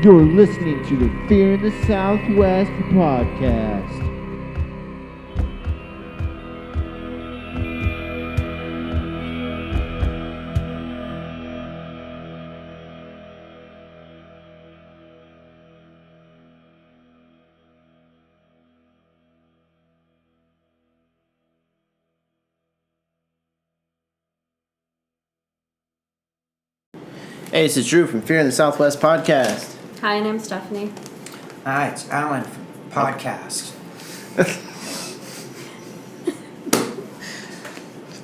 You're listening to the Fear in the Southwest podcast. Hey, this is Drew from Fear in the Southwest podcast. Hi, and I'm Stephanie. Hi, it's Alan from Podcast. Is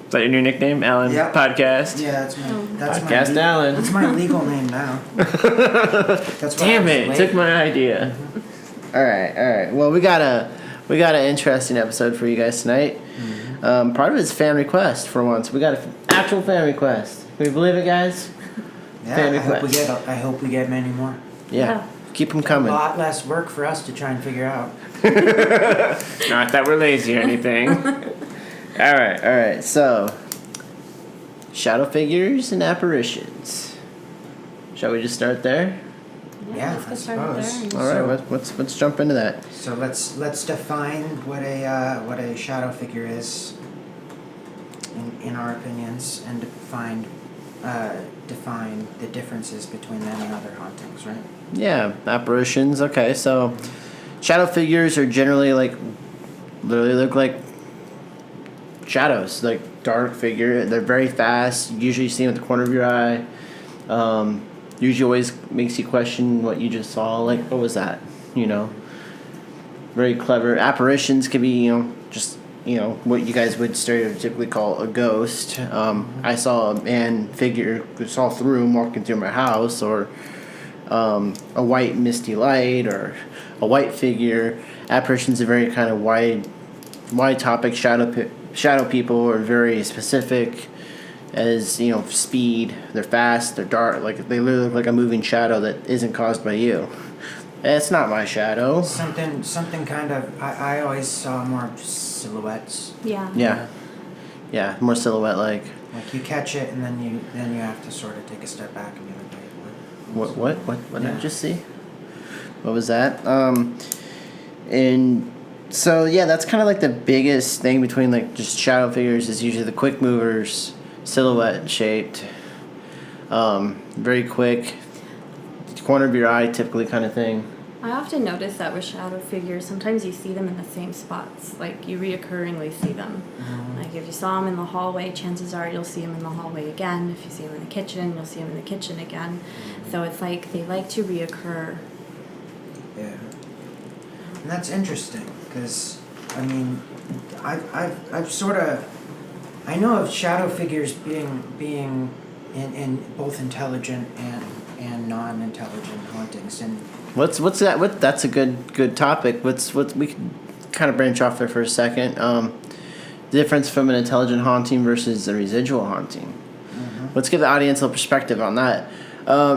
that your new nickname, Alan? Yep. Podcast? Yeah, that's Podcast my Alan. That's my legal name now. That's why Damn I it! was Took late. my idea. All right. Well, we got an interesting episode for you guys tonight. Part of it's fan request for once. We got an actual fan request. Can you believe it, guys? Yeah, fan I hope we get many more. Yeah. Keep them coming. A lot less work for us to try and figure out. Not that we're lazy or anything. All right. So, shadow figures and apparitions. Shall we just start there? Yeah, let's I get started suppose. there. All right. Let's jump into that. So let's define what a shadow figure is, in our opinions, and define the differences between them and other hauntings, right? Yeah, apparitions. Okay, so shadow figures are generally literally look like shadows, like dark figure. They're very fast. Usually you see them at the corner of your eye. Usually always makes you question what you just saw. Like, what was that? Very clever. Apparitions could be, just what you guys would stereotypically call a ghost. I saw a man figure, saw through him walking through my house, or a white misty light, or a white figure. Apparitions are very kind of wide topic. Shadow people are very specific, as speed. They're fast. They're dark. Like they literally look like a moving shadow that isn't caused by you. It's not my shadow. Something kind of. I always saw more silhouettes. Yeah. Yeah, more silhouette like. Like you catch it, and then you have to sort of take a step back and be like, wait, What did I just see? What was that? And so yeah, that's kind of like the biggest thing between like just shadow figures is usually the quick movers, silhouette shaped, very quick, corner of your eye typically kind of thing. I often notice that with shadow figures, sometimes you see them in the same spots. Like, you reoccurringly see them. Like, if you saw them in the hallway, chances are you'll see them in the hallway again. If you see them in the kitchen, you'll see them in the kitchen again. So it's like they like to reoccur. Yeah, and that's interesting because I mean, I've sort of I know of shadow figures being in both intelligent and non-intelligent hauntings, and What's that? That's a good topic. We can kind of branch off there for a second. The difference from an intelligent haunting versus a residual haunting. Let's give the audience a little perspective on that.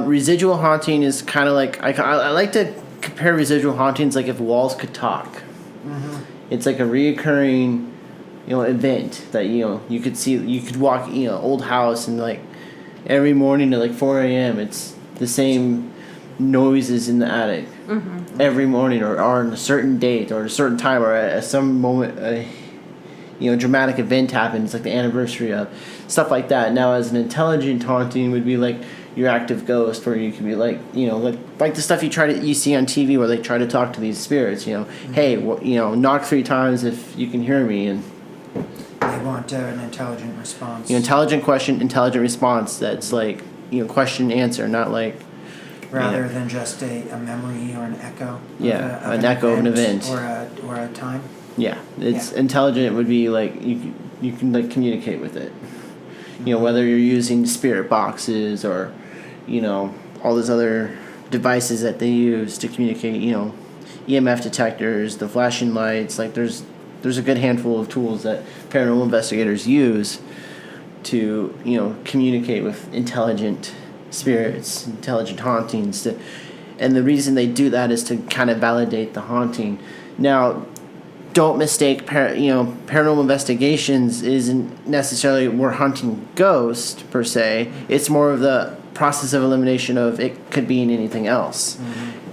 Residual haunting is kind of like I like to compare residual hauntings like if walls could talk. It's like a reoccurring, event that you could see. You could walk, old house, and like every morning at like 4 a.m. it's the same noises in the attic every morning, or on a certain date or a certain time, or at some moment dramatic event happens, like the anniversary of stuff like that. Now as an intelligent haunting would be like your active ghost, where you could be like like the stuff you see on TV where they try to talk to these spirits, hey, knock 3 times if you can hear me, and they want an intelligent response. Intelligent question, intelligent response. That's like question and answer, not like rather than just a memory or an echo. Yeah, an echo of an event or a time. Yeah, it's intelligent would be like you can like communicate with it. Whether you're using spirit boxes or all those other devices that they use to communicate. EMF detectors, the flashing lights. Like there's a good handful of tools that paranormal investigators use to communicate with intelligent spirits, intelligent hauntings, and the reason they do that is to kind of validate the haunting. Now, don't mistake paranormal investigations isn't necessarily we're hunting ghosts per se. It's more of the process of elimination of it could be in anything else.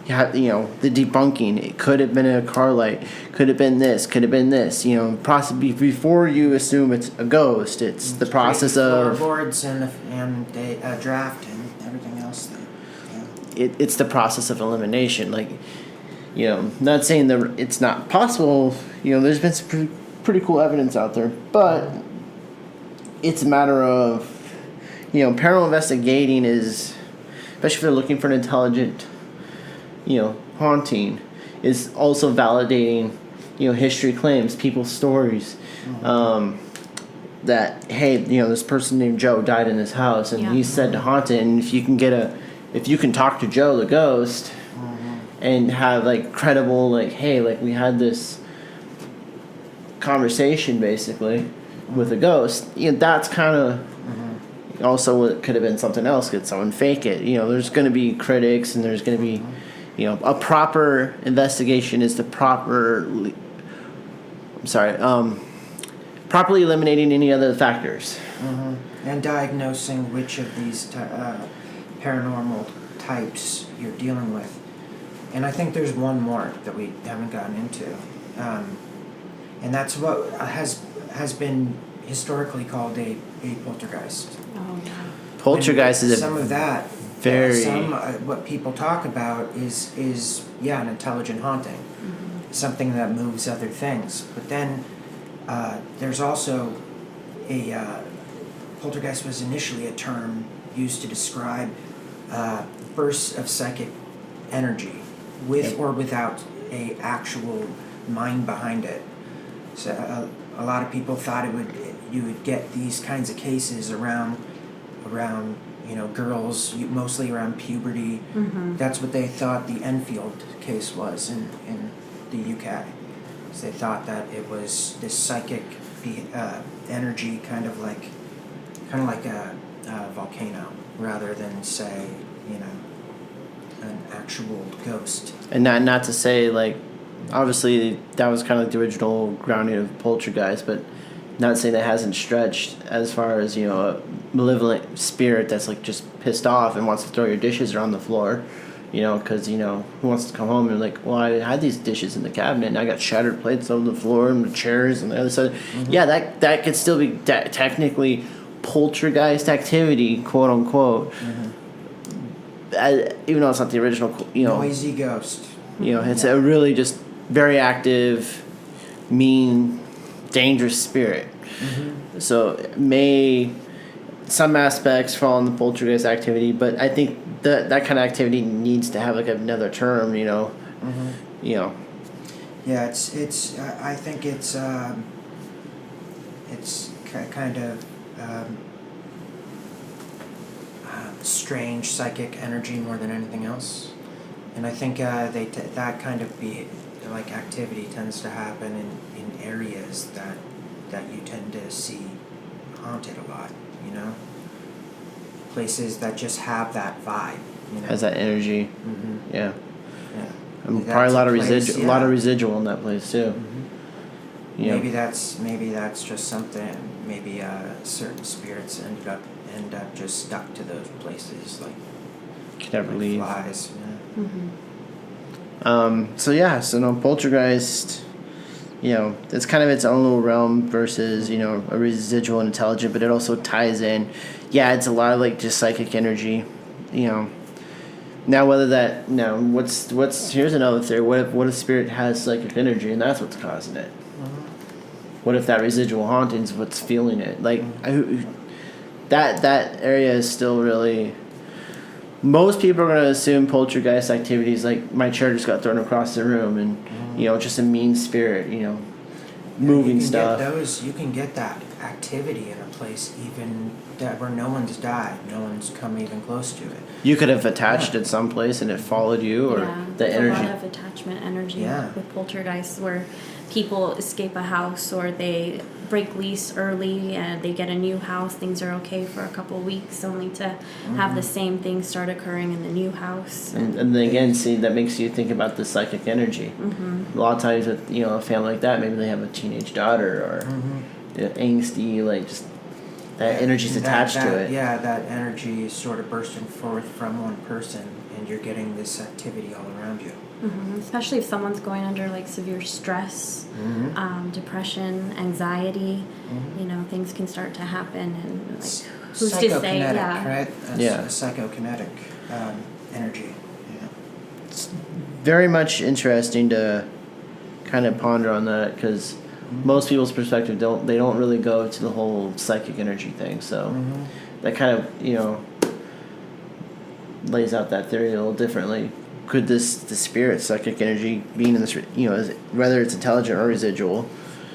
You know, the debunking. It could have been a car light. Could have been this. Could have been this. You know, possibly before you assume it's a ghost. It's the process of floorboards and a draft and everything else. It's the process of elimination. Like, you know, not saying that it's not possible. You know, there's been some pretty cool evidence out there, but it's a matter of, you know, paranormal investigating is, especially if they're looking for an intelligent, you know, haunting, is also validating, you know, history claims, people's stories. That, hey, you know, this person named Joe died in this house, and he's said to haunt it. And if you can talk to Joe the ghost, and have like credible, like, hey, like we had this conversation basically with a ghost, you know, that's kind of also what could have been something else. Could someone fake it? You know, there's going to be critics, and there's going to be, you know, a proper investigation is properly eliminating any other factors. And diagnosing which of these paranormal types you're dealing with. And I think there's one more that we haven't gotten into. And that's what has been historically called a poltergeist. Oh, yeah. Poltergeist is some of that. very... what people talk about is an intelligent haunting. Something that moves other things. But then there's also poltergeist was initially a term used to describe bursts of psychic energy with or without a actual mind behind it. So a lot of people thought you would get these kinds of cases around you know, girls, mostly around puberty. That's what they thought the Enfield case was in the UK. So they thought that it was this psychic energy, kind of like a volcano, rather than, say, you know, an actual ghost. And not to say, like, obviously that was kind of like the original grounding of poltergeist, but not saying that hasn't stretched as far as, you know, a malevolent spirit that's like just pissed off and wants to throw your dishes around the floor, you know, because, you know, who wants to come home and like, well, I had these dishes in the cabinet and I got shattered plates on the floor and the chairs and the other side. Yeah, that could still be technically poltergeist activity, quote unquote. Even though it's not the original, you know, noisy ghost. You know, it's a really just very active, mean, dangerous spirit. So some aspects fall in the poltergeist activity, but I think that kind of activity needs to have like another term, you know. You know. Yeah, it's. I think it's kind of strange psychic energy more than anything else, and I think that kind of activity tends to happen in areas that you tend to see haunted a lot. You know, places that just have that vibe. You know? Has that energy. Yeah. Yeah. And probably a lot of residual in that place too. Yeah. Maybe that's just something. Maybe certain spirits end up just stuck to those places, like can never leave. Flies. Yeah. So no, poltergeist. You know, it's kind of its own little realm versus, you know, a residual and intelligent, but it also ties in. Yeah, it's a lot of like just psychic energy. You know. Now whether that what's here's another theory. What if spirit has psychic energy and that's what's causing it? What if that residual hauntings what's feeling it? Like that area is still really. Most people are going to assume poltergeist activities like my chair just got thrown across the room and you know, just a mean spirit, you know, moving stuff. You can get that activity in a place even where no one's died, no one's come even close to it. You could have attached it someplace and it followed you, or the energy. A lot of attachment energy with poltergeists, where people escape a house or they break lease early and they get a new house. Things are okay for a couple of weeks, only to have the same thing start occurring in the new house. And then again, see, that makes you think about the psychic energy. A lot of times with, you know, a family like that, maybe they have a teenage daughter or angsty, like just that energy's attached to it. Yeah, that energy is sort of bursting forth from one person, and you're getting this activity all around you. Especially if someone's going under like severe stress, depression, anxiety, things can start to happen, and like who's to say? Psychokinetic, right? That's Yeah. a psychokinetic energy. Yeah. It's very much interesting to kind of ponder on that, because most people's perspective don't really go to the whole psychic energy thing. So that kind of lays out that theory a little differently. Could the spirit psychic energy being in this, whether it's intelligent or residual?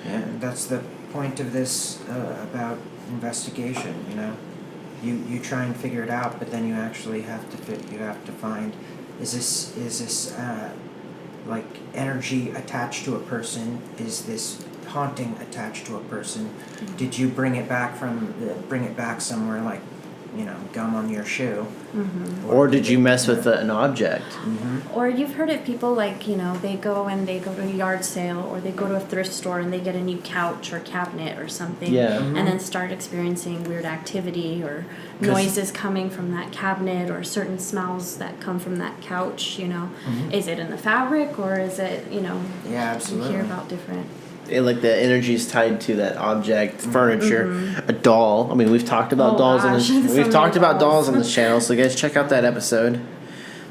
Yeah, that's the point of this about investigation. You try and figure it out, but then you actually have to find, is this like energy attached to a person? Is this haunting attached to a person? Did you bring it back somewhere, like gum on your shoe? Or did you mess with an object? Or you've heard of people like, they go to a yard sale, or they go to a thrift store and they get a new couch or cabinet or something. Yeah. And then start experiencing weird activity or noises coming from that cabinet, or certain smells that come from that couch, Is it in the fabric, or is it, Yeah, absolutely. You hear about different... Like the energy is tied to that object, furniture, a doll. I mean, we've talked about dolls on this. We've talked about dolls on this channel, so guys, check out that episode.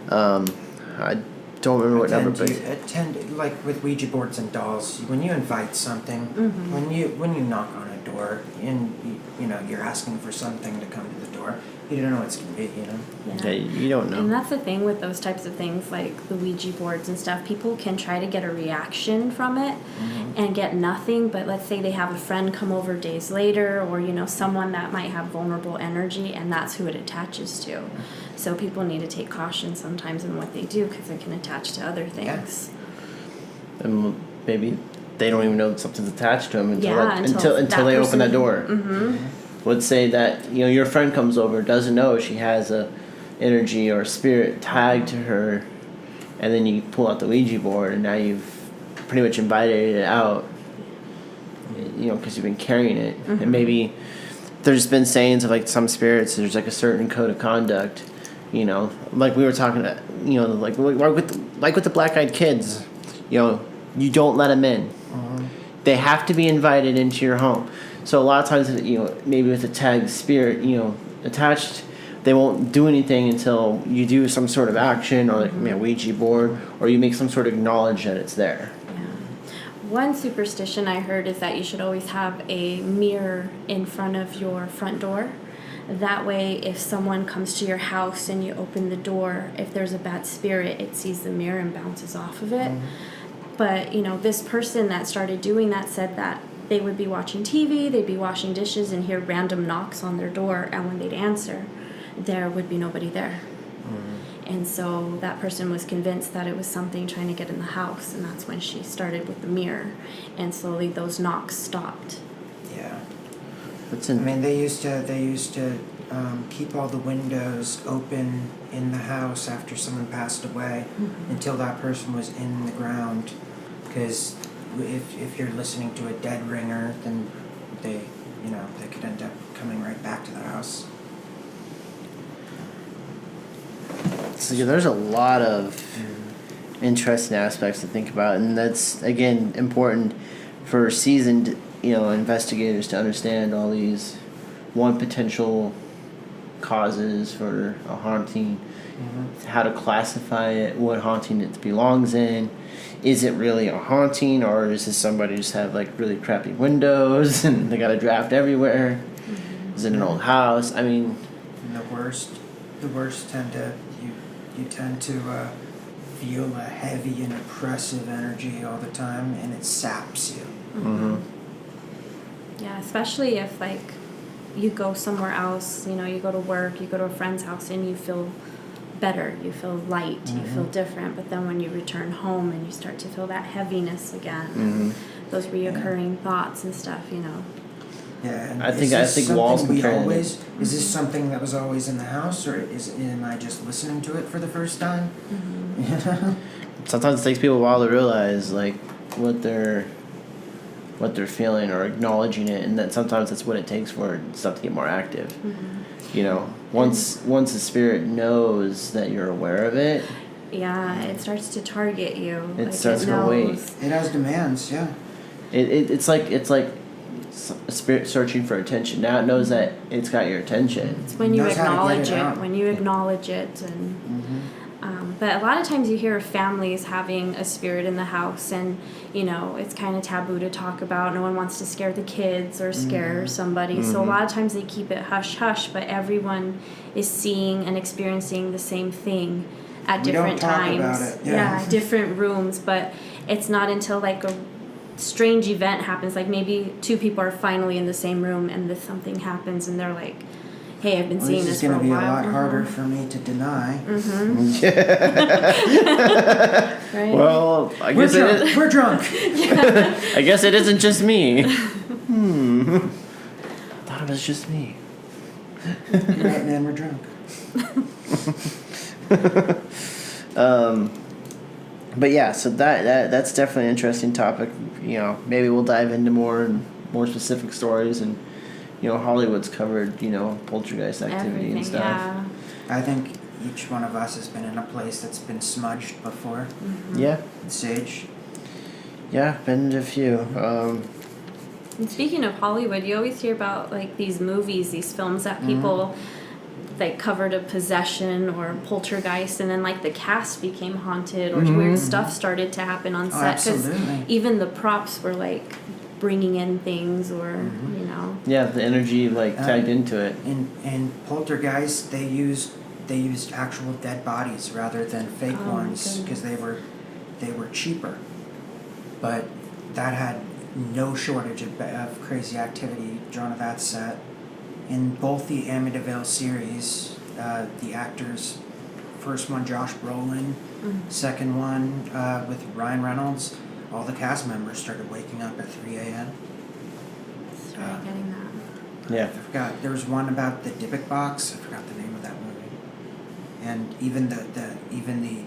I don't remember what number, but attend, like with Ouija boards and dolls. When you invite something, when you knock on a door, and you're asking for something to come to the door, you don't know what's gonna be. yeah, you don't know. And that's the thing with those types of things, like the Ouija boards and stuff. People can try to get a reaction from it and get nothing, but let's say they have a friend come over days later, or someone that might have vulnerable energy, and that's who it attaches to. So people need to take caution sometimes in what they do, because it can attach to other things. And maybe they don't even know that something's attached to them until that they open that person- door. Let's say that your friend comes over, doesn't know she has a energy or spirit tagged to her, and then you pull out the Ouija board, and now you've pretty much invited it out, because you've been carrying it. And maybe there's been sayings of like some spirits, there's like a certain code of conduct, like we were talking about, like with the black-eyed kids, you don't let them in. They have to be invited into your home. So a lot of times, maybe with a tagged spirit, attached, they won't do anything until you do some sort of action, or like a Ouija board, or you make some sort of knowledge that it's there. One superstition I heard is that you should always have a mirror in front of your front door. That way, if someone comes to your house and you open the door, if there's a bad spirit, it sees the mirror and bounces off of it. But, this person that started doing that said that they would be watching TV, they'd be washing dishes, and hear random knocks on their door, and when they'd answer, there would be nobody there. And so that person was convinced that it was something trying to get in the house, and that's when she started with the mirror, and slowly those knocks stopped. Yeah. That's I mean, they used to keep all the windows open in the house after someone passed away until that person was in the ground, because if you're listening to a dead ringer, then they could end up coming right back to the house. So there's a lot of interesting aspects to think about, and that's again important for seasoned investigators to understand all these potential causes for a haunting, how to classify it, what haunting it belongs in. Is it really a haunting, or is this somebody just have like really crappy windows and they got a draft everywhere? Is it an old house? I mean, And the worst tend to you tend to feel a heavy and oppressive energy all the time, and it saps you. Yeah, especially if like you go somewhere else, you go to work, you go to a friend's house, and you feel better, you feel light, you feel different, but then when you return home and you start to feel that heaviness again, those reoccurring thoughts and stuff, Yeah, and I think walls can turn. Is this something that was always in the house, or am I just listening to it for the first time? Sometimes it takes people a while to realize like what they're what they're feeling or acknowledging it, and that sometimes that's what it takes for stuff to get more active. You know, once the spirit knows that you're aware of it, yeah, it starts to target you. It starts to wait. It has demands, yeah. It's like a spirit searching for attention. Now it knows that it's got your attention. It's when you Knows how to get acknowledge it it. out. When you acknowledge it, and but a lot of times you hear of families having a spirit in the house, and you know it's kind of taboo to talk about. No one wants to scare the kids or scare somebody, so a lot of times they keep it hush hush. But everyone is seeing and experiencing the same thing at We don't different talk times. about it, yeah. Different rooms. But it's not until like a strange event happens, like maybe two people are finally in the same room, and this something happens, and they're like, hey, I've been Well, seeing this is this for going a to be a while. lot harder for me to deny. Right? Well, I We're guess it drunk. is. We're drunk. I guess it isn't just me. Thought it was just me. You're right, man. We're drunk. But yeah, so that's definitely an interesting topic. You know, maybe we'll dive into more specific stories, and you know, Hollywood's covered, you know, poltergeist activity Everything, and stuff. yeah. I think each one of us has been in a place that's been smudged before. Yeah, Sage. yeah, been to a few. And speaking of Hollywood, you always hear about like these movies, these films that people like covered a possession or poltergeist, and then like the cast became haunted, or weird stuff started to happen on set, because absolutely. even the props were like bringing in things, or you know. Yeah, the energy like tagged into it. In Poltergeist, they used actual dead bodies rather than fake Oh, my ones because goodness. they were cheaper. But that had no shortage of crazy activity drawn to that set. In both the Amityville series, the actors, first one Josh Brolin, second one with Ryan Reynolds, all the cast members started waking up at 3 a.m. Started getting that. Yeah. I forgot. There was one about the Dybbuk box. I forgot the name of that movie. And even the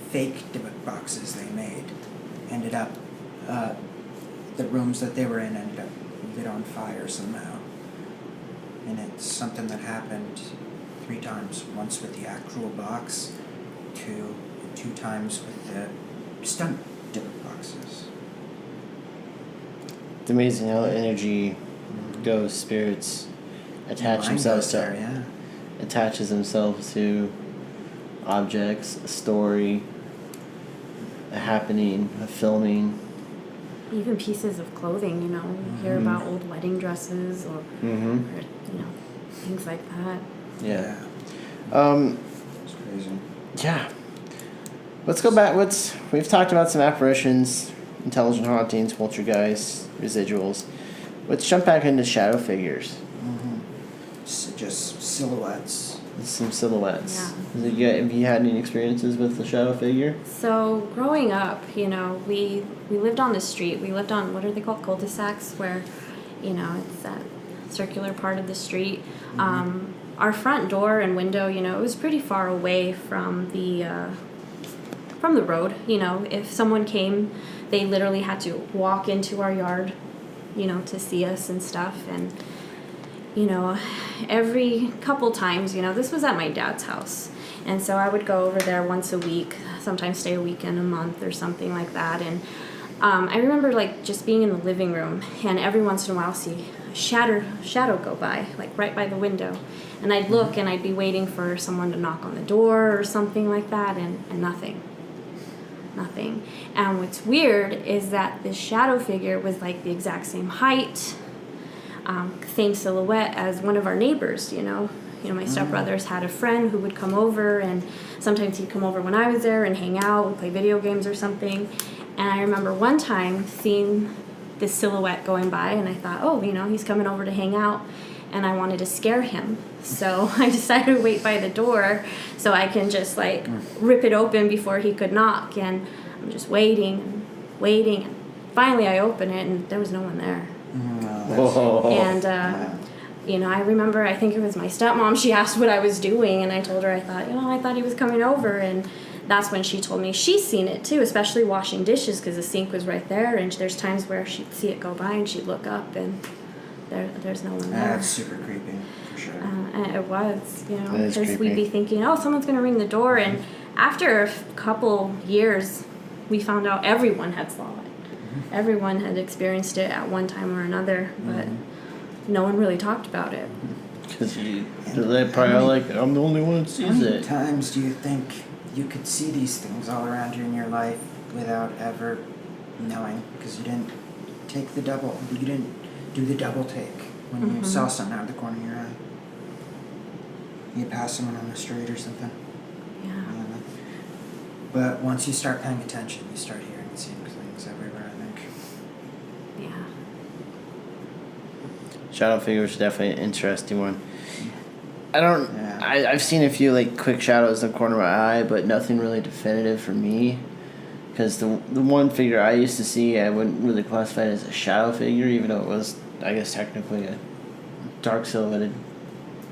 fake Dybbuk boxes they made ended up the rooms that they were in ended up lit on fire somehow. And it's something that happened 3 times. Once with the actual box, two times with the stunt Dybbuk boxes. It's amazing how energy goes, spirits attach Mine themselves goes to there, yeah. attaches themselves to objects, a story, a happening, a filming. Even pieces of clothing, you know, you hear about old wedding dresses, or you know, things like that. Yeah. It's crazy. Yeah. Let's go back. We've talked about some apparitions, intelligent hauntings, poltergeists, residuals. Let's jump back into shadow figures. Just silhouettes. Some silhouettes. Yeah. Have you had any experiences with the shadow figure? So growing up, you know, we lived on the street. We lived on, what are they called, cul-de-sacs, where, you know, it's that circular part of the street. Our front door and window, you know, it was pretty far away from the road. You know, if someone came, they literally had to walk into our yard, you know, to see us and stuff. And you know, every couple times, you know, this was at my dad's house. And so I would go over there once a week, sometimes stay a weekend, a month or something like that. And I remember like just being in the living room, and every once in a while see a shadow go by, like right by the window. And I'd look and I'd be waiting for someone to knock on the door or something like that, and nothing. And what's weird is that this shadow figure was like the exact same height, same silhouette as one of our neighbors, you know. My stepbrothers had a friend who would come over, and sometimes he'd come over when I was there and hang out and play video games or something. And I remember one time seeing this silhouette going by, and I thought, oh, you know, he's coming over to hang out, and I wanted to scare him. So I decided to wait by the door so I can just like rip it open before he could knock. And I'm just waiting, and finally I open it, and there was no one there. And you know, I remember, I think it was my stepmom, she asked what I was doing, and I told her I thought he was coming over, and that's when she told me she's seen it too, especially washing dishes because the sink was right there, and there's times where she'd see it go by and she'd look up and there's no one there. That's super creepy, for sure. And it was, you know, That is because we'd creepy. be thinking, oh, someone's going to ring the door. And after a couple years, we found out everyone had saw it. Everyone had experienced it at one time or another, but no one really talked about it. Because they're probably all like, I'm the only one that How sees many it. times do you think you could see these things all around you in your life without ever knowing? Because you didn't you didn't do the double take when you saw something out of the corner of your eye. You pass someone on the street or something. Yeah. I don't know. But once you start paying attention, you start hearing and seeing things everywhere, I think. Yeah. Shadow figure is definitely an interesting one. Yeah. I've seen a few like quick shadows in the corner of my eye, but nothing really definitive for me. Because the one figure I used to see, I wouldn't really classify it as a shadow figure, even though it was, I guess, technically a dark silhouetted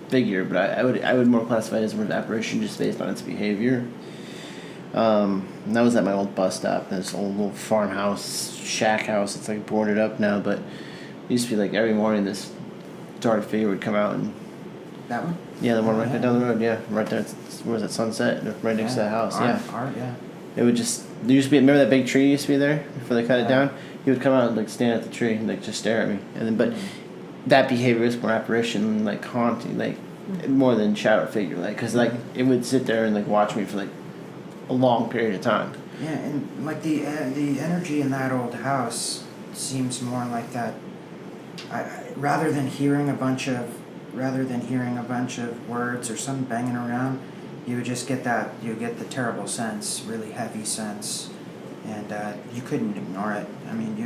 figure. But I would more classify it as more of an apparition just based on its behavior. And that was at my old bus stop, this old little farmhouse, shack house. It's like boarded up now, but it used to be like every morning this dark figure would come out and. That one? Yeah, the one right there down the road, yeah. Right there, where was it, Sunset? Right next to the house, yeah. Art, yeah. It would just, there used to be, remember that big tree used to be there before they cut it Yeah. down? He would come out and like stand at the tree and like just stare at me. And then, but that behavior is more apparition, like haunting, like more than shadow figure, like, cause like it would sit there and like watch me for like a long period of time. Yeah, and like the energy in that old house seems more like that. Rather than hearing a bunch of words or something banging around, you would just get that. You get the terrible sense, really heavy sense, and you couldn't ignore it. I mean,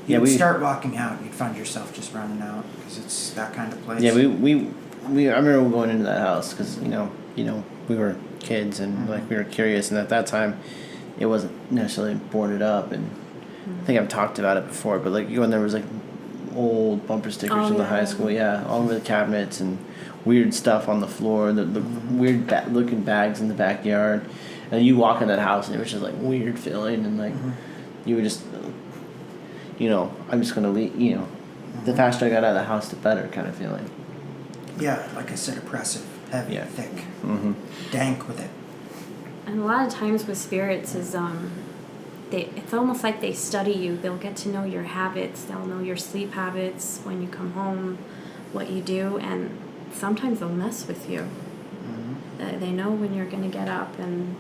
you'd start walking out. You'd find yourself just running out because it's that kind of place. Yeah, we I remember going into that house because you know we were kids and like we were curious, and at that time it wasn't necessarily boarded up, and I think I've talked about it before, but like when there was like old bumper stickers in the high school, all over the cabinets and weird stuff on the floor, the weird looking bags in the backyard, and you walk in that house and it was just like weird feeling, and like you would just I'm just gonna leave, the faster I got out of the house the better kind of feeling. Yeah, like I said, oppressive, heavy, thick, dank with it. And a lot of times with spirits is it's almost like they study you. They'll get to know your habits. They'll know your sleep habits, when you come home, what you do, and sometimes they'll mess with you. They know when you're going to get up, and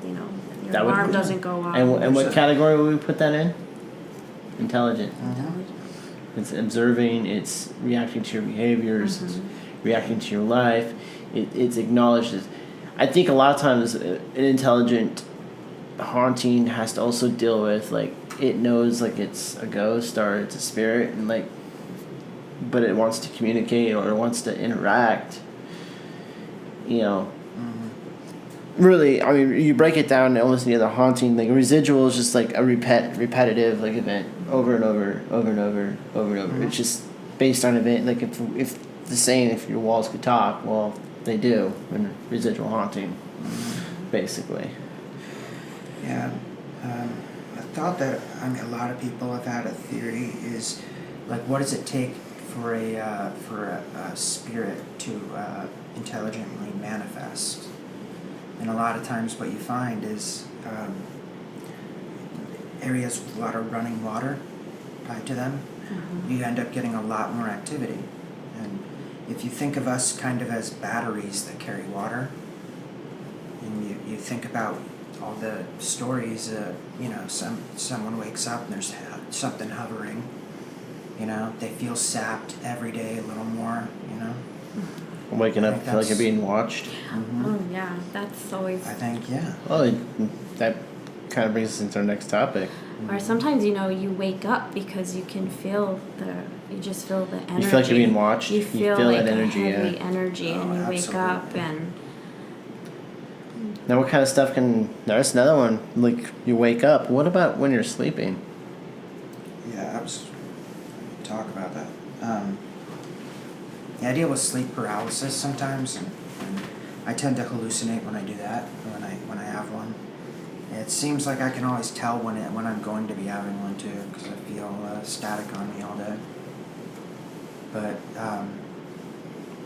your alarm doesn't go off. And what category would we put that in? Intelligent. Intelligent. It's observing. It's reacting to your behaviors. It's reacting to your life. It's acknowledged. I think a lot of times an intelligent haunting has to also deal with like it knows like it's a ghost or it's a spirit, and like but it wants to communicate or it wants to interact. Really, I mean, you break it down almost any other haunting. Like a residual is just like a repetitive like event over and over and over. It's just based on event. Like if the saying, if your walls could talk, well, they do in residual haunting, basically. Yeah, I thought that a lot of people have had a theory is like, what does it take for a spirit to intelligently manifest? And a lot of times, what you find is areas with a lot of running water tied to them. You end up getting a lot more activity. And if you think of us kind of as batteries that carry water, and you think about all the stories, someone wakes up and there's something hovering, they feel sapped every day a little more, Waking up, feel like you're being watched. Oh yeah, that's always. I think, yeah. Well, that kind of brings us into our next topic. Or sometimes you wake up because you can feel you just feel the energy. You feel like you're being watched. You feel like that energy, a heavy energy, and you wake up and. Now, what kind of stuff there's another one, like you wake up. What about when you're sleeping? Yeah, I was talk about that. I deal with sleep paralysis sometimes, and I tend to hallucinate when I do that, when I have one. it seems like I can always tell when I'm going to be having one too, because I feel static on me all day. But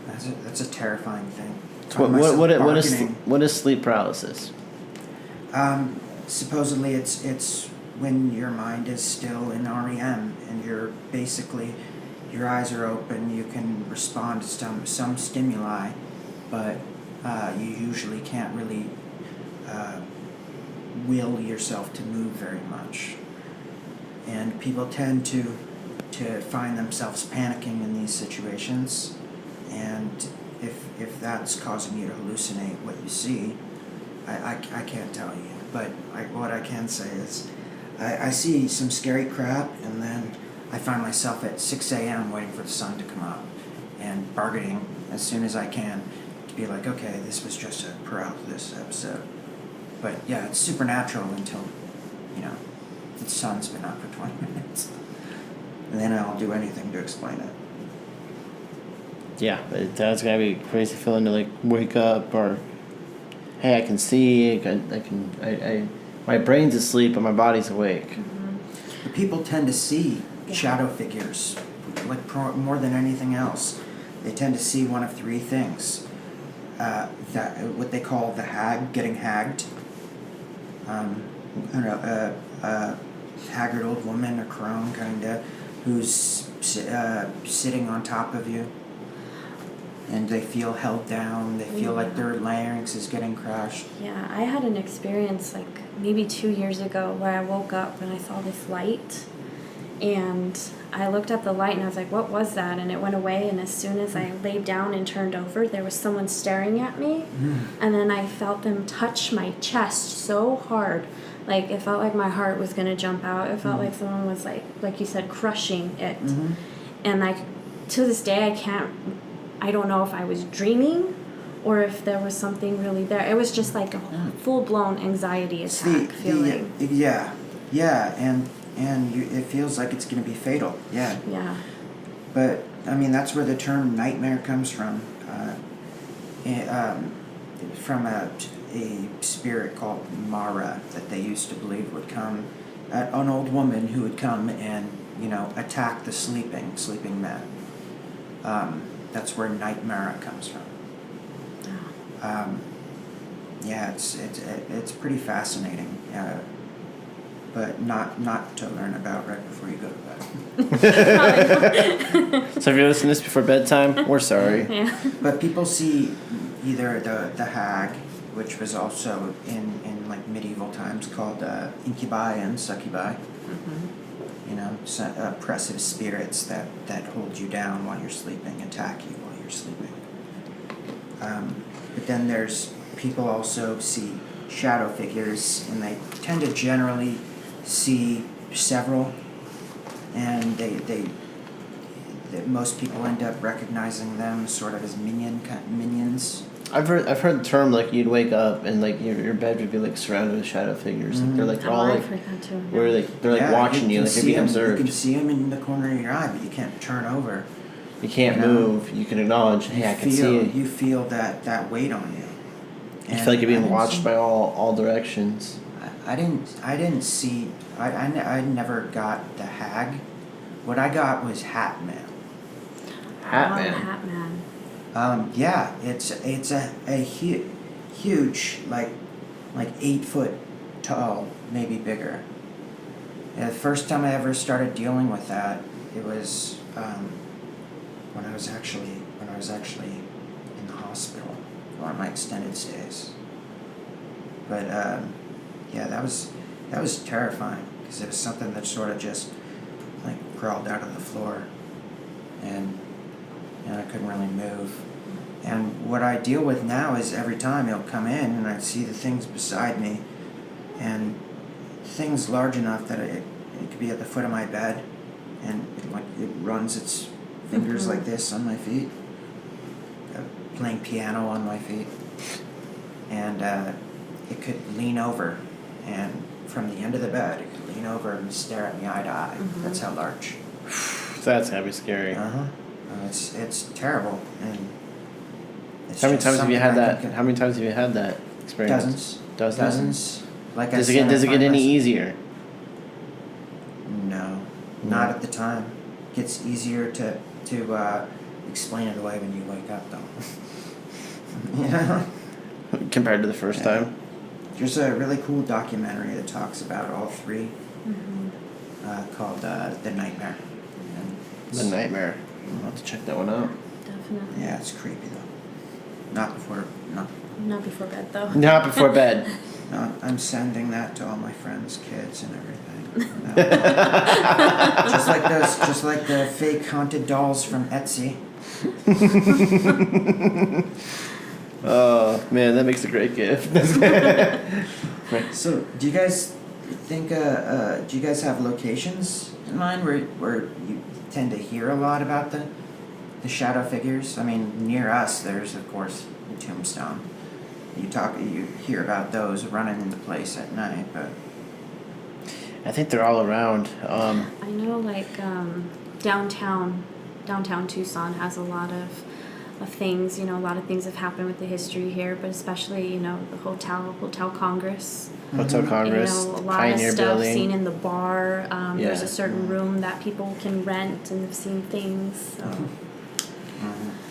that's a terrifying thing. What is sleep paralysis? Supposedly it's when your mind is still in REM and you're basically, your eyes are open, you can respond to some stimuli, but you usually can't really will yourself to move very much. And people tend to find themselves panicking in these situations, and if that's causing you to hallucinate what you see, I can't tell you. But what I can say is I see some scary crap, and then I find myself at 6 a.m. waiting for the sun to come up and bargaining as soon as I can to be like, okay, this was just a paralysis episode. But yeah, it's supernatural until, the sun's been up for 20 minutes. And then I'll do anything to explain it. Yeah, that's gotta be a crazy feeling to like wake up, or hey, I can see, my brain's asleep but my body's awake. Mm-hmm. But people tend to see shadow figures, like more than anything else. They tend to see one of three things: that what they call the hag, getting hagged. A haggard old woman or crone kinda, who's sitting on top of you, and they feel held down. They feel like their larynx is getting crushed. Yeah, I had an experience like maybe 2 years ago where I woke up and I saw this light, and I looked at the light and I was like, what was that? And it went away, and as soon as I laid down and turned over, there was someone staring at me, and then I felt them touch my chest so hard. Like, it felt like my heart was going to jump out. It felt like someone was, like you said, crushing it. And to this day, I don't know if I was dreaming or if there was something really there. It was just like a full-blown anxiety attack feeling. Yeah, and it feels like it's going to be fatal. Yeah. Yeah. But, I mean, that's where the term nightmare comes from. From a spirit called Mara that they used to believe would come, an old woman who would come and, attack the sleeping men. That's where nightmare comes from. Yeah, it's pretty fascinating, but not to learn about right before you go to bed. So if you're listening to this before bedtime, we're sorry. Yeah. But people see either the hag, which was also in like medieval times called incubi and succubi. Oppressive spirits that hold you down while you're sleeping, attack you while you're sleeping. But then there's people also see shadow figures, and they tend to generally see several, and they most people end up recognizing them sort of as minions. I've heard the term like you'd wake up and like your bed would be like surrounded with shadow figures. Like they're like all like I've heard that too. where they're like watching you, like you're being observed. You can see them in the corner of your eye, but you can't turn over. You can't move. You can acknowledge, hey, I can see it. You feel that weight on you. You feel like you're being watched by all directions. I didn't see. I never got the hag. What I got was Hat Man. Hat Man. Hat Man. Yeah, it's a huge, like 8 foot tall, maybe bigger. And the first time I ever started dealing with that, it was when I was actually in the hospital on my extended stays. But yeah, that was terrifying because it was something that sort of just like crawled out of the floor, and I couldn't really move. And what I deal with now is every time it'll come in and I see the things beside me, and things large enough that it could be at the foot of my bed, and it runs its fingers like this on my feet, playing piano on my feet, and it could lean over, and from the end of the bed it could lean over and stare at me eye to eye. That's how large. That's gotta be scary. It's terrible. And it's how many times have you had that? something How many times have you had that experience? Dozens. like Does it get any easier? No, not at the time. It gets easier to explain it away when you wake up, though. You know? Compared to the first time? There's a really cool documentary that talks about all three, called The Nightmare. And The Nightmare. I'll have to check that one out. Definitely. yeah, it's creepy though. Not before bed, though. Not before bed. No, I'm sending that to all my friends' kids and everything. No. just like the fake haunted dolls from Etsy. Oh man, that makes a great gift. So, do you guys think? Do you guys have locations in mind where you tend to hear a lot about the shadow figures? I mean, near us, there's of course the Tombstone. You hear about those running in the place at night, but I think they're all around. I know, like downtown Tucson has a lot of things. You know, a lot of things have happened with the history here, but especially, you know, the Hotel Congress. Hotel Congress, You know, a lot Pioneer of stuff Building. seen in the bar. There's Yeah. a certain room that people can rent and have seen things. So,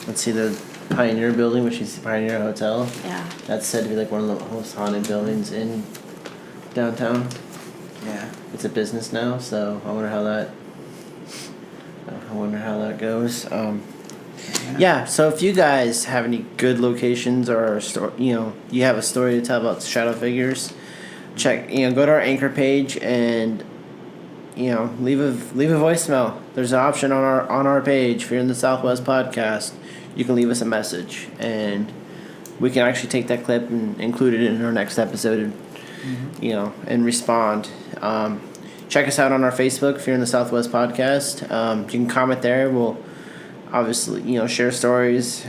Let's see, the Pioneer Building, which is the Pioneer Hotel. yeah. That's said to be like one of the most haunted buildings in downtown. yeah. It's a business now, so I wonder how that goes. Yeah, so if you guys have any good locations or you have a story to tell about shadow figures, go to our Anchor page and leave a voicemail. There's an option on our page. If you're in the Southwest Podcast, you can leave us a message and we can actually take that clip and include it in our next episode and respond. Check us out on our Facebook if you're in the Southwest Podcast. You can comment there. We'll obviously share stories.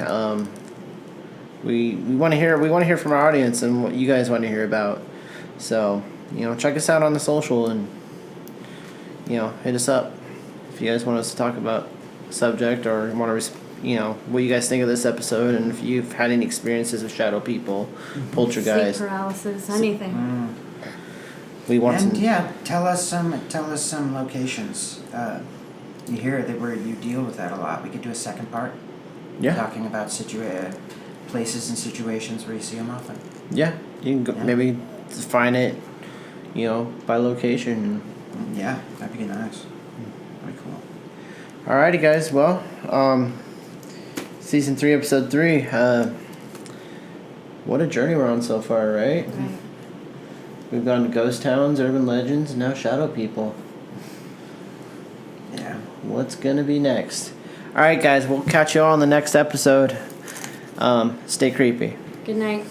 We want to hear from our audience and what you guys want to hear about. So check us out on the social and hit us up if you guys want us to talk about a subject or want to what you guys think of this episode, and if you've had any experiences with shadow people, poltergeist, Sleep paralysis, anything. we want And to tell us some locations. You hear that where you deal with that a lot. We could do a second part. Talking about places and situations where you see them often. Yeah, you can go, maybe define it, by location. Yeah, that'd be nice. Very cool. Alrighty, guys. Well, season 3, episode 3. What a journey we're on so far, right? Right. We've gone to ghost towns, urban legends, and now shadow people. Yeah. What's gonna be next? Alright, guys. We'll catch you all on the next episode. Stay creepy. Good night.